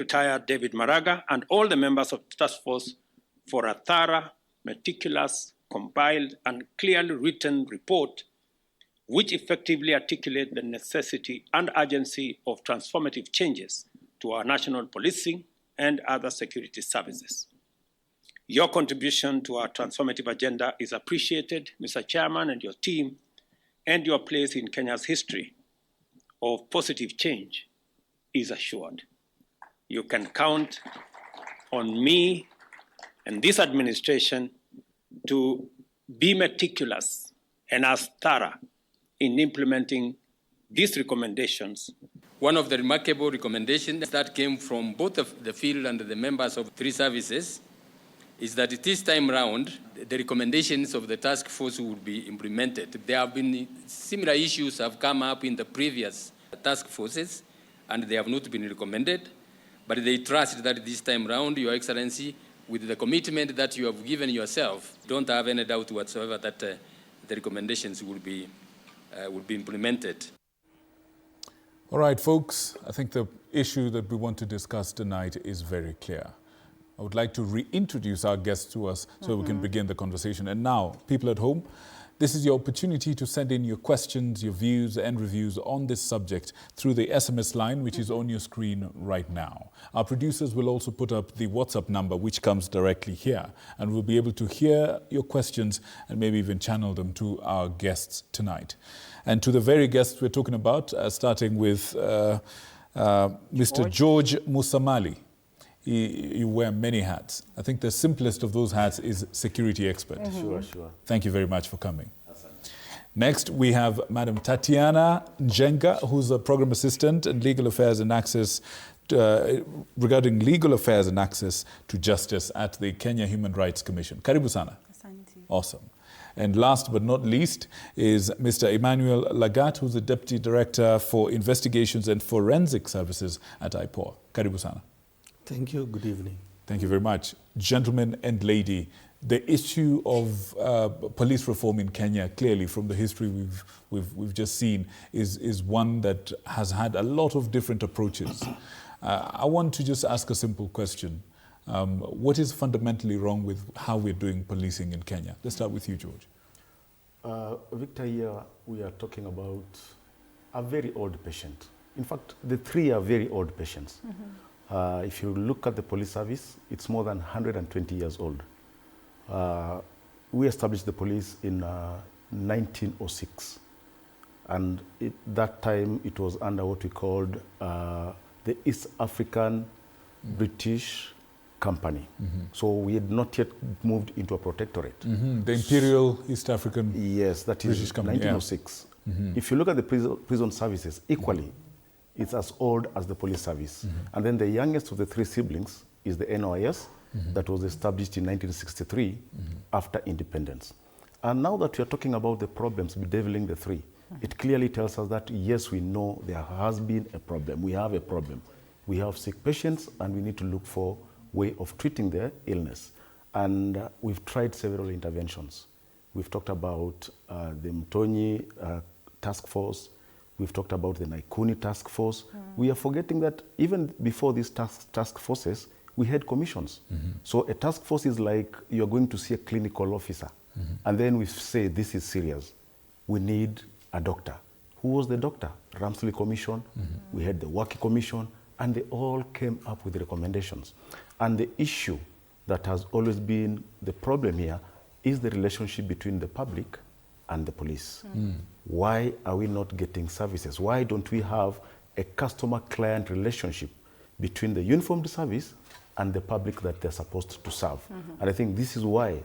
retired David Maraga, and all the members of the task force for a thorough, meticulous, compiled, and clearly written report which effectively articulate the necessity and urgency of transformative changes to our national policing and other security services. Your contribution to our transformative agenda is appreciated, Mr. Chairman, and your team, and your place in Kenya's history of positive change is assured. You can count on me and this administration to be meticulous and as thorough in implementing these recommendations. One of the remarkable recommendations that came from both the field and the members of three services is that this time round, the recommendations of the task force would be implemented. There have been similar issues have come up in the previous task forces, and they have not been recommended, but they trust that this time round, Your Excellency, with the commitment that you have given yourself, don't have any doubt whatsoever that the recommendations will be implemented. All right, folks, I think the issue that we want to discuss tonight is very clear. I would like to reintroduce our guests to us so we can begin the conversation. And now, people at home, this is your opportunity to send in your questions, your views and reviews on this subject through the SMS line, which is on your screen right now. Our producers will also put up the WhatsApp number, which comes directly here. And we'll be able to hear your questions and maybe even channel them to our guests tonight. And to the very guests we're talking about, starting with Mr. George Musamali. You wear many hats. I think the simplest of those hats is security expert. Sure. Thank you very much for coming. Next, we have Madam Tatiana Njenga, who's a program assistant and legal affairs and access regarding legal affairs and access to justice at the Kenya Human Rights Commission. Karibu sana. Awesome. And last but not least is Mr. Emmanuel Lagat, who's the Deputy Director for Investigations and Forensic Services at IPOA. Karibu sana. Thank you. Good evening. Thank you very much. Gentlemen and lady, the issue of police reform in Kenya, clearly from the history we've just seen, is one that has had a lot of different approaches. I want to just ask a simple question. What is fundamentally wrong with how we're doing policing in Kenya? Let's start with you, George. Victor, here we are talking about a very old patient. In fact, the three are very old patients. If you look at the police service, it's more than 120 years old. We established the police in 1906. And that time it was under what we called the East African British Company. So we had not yet moved into a protectorate. The Imperial East African Yes, that is British Company, 1906. If you look at the prison services, equally, it's as old as the police service. And then the youngest of the three siblings is the NOIS that was established in 1963 after independence. And now that we are talking about the problems bedeviling the three, it clearly tells us that, yes, we know there has been a problem. We have a problem. We have sick patients and we need to look for a way of treating their illness. And we've tried several interventions. We've talked about the Mtonyi task force. We've talked about the Naikuni task force. We are forgetting that even before these task forces, we had commissions. So a task force is like you're going to see a clinical officer. And then we say, this is serious. We need a doctor. Who was the doctor? Ramsley Commission. We had the Waki Commission. And they all came up with recommendations. And the issue that has always been the problem here is the relationship between the public and the police. Why are we not getting services? Why don't we have a customer-client relationship between the uniformed service and the public that they're supposed to serve? And I think this is why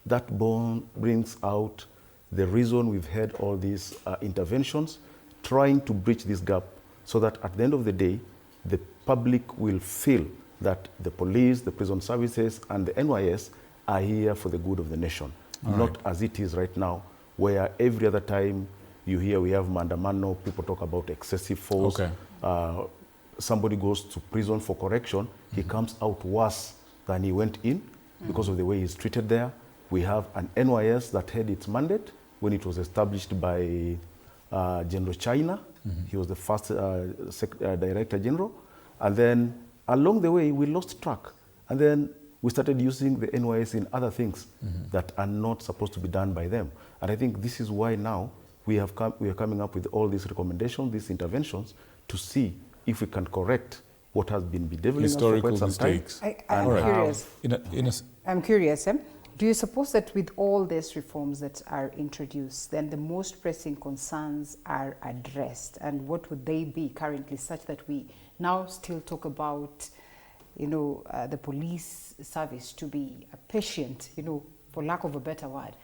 that brings out the reason we've had all these interventions, trying to bridge this gap so that at the end of the day, the public will feel that the police, the prison services, and the NYS are here for the good of the nation, not as it is right now, where every other time you hear we have mandamano, people talk about excessive force. Somebody goes to prison for correction, he comes out worse than he went in because of the way he's treated there. We have an NYS that had its mandate when it was established by General China. He was the first Director General. And then along the way, we lost track. And then we started using the NYS in other things that are not supposed to be done by them. And I think this is why now we are coming up with all these recommendations, these interventions, to see if we can correct what has been bedeviling historical us for quite some mistakes. time. I'm curious. Do you suppose that with all these reforms that are introduced, then the most pressing concerns are addressed? And what would they be currently, such that we now still talk about, the police service to be a patient, for lack of a better word,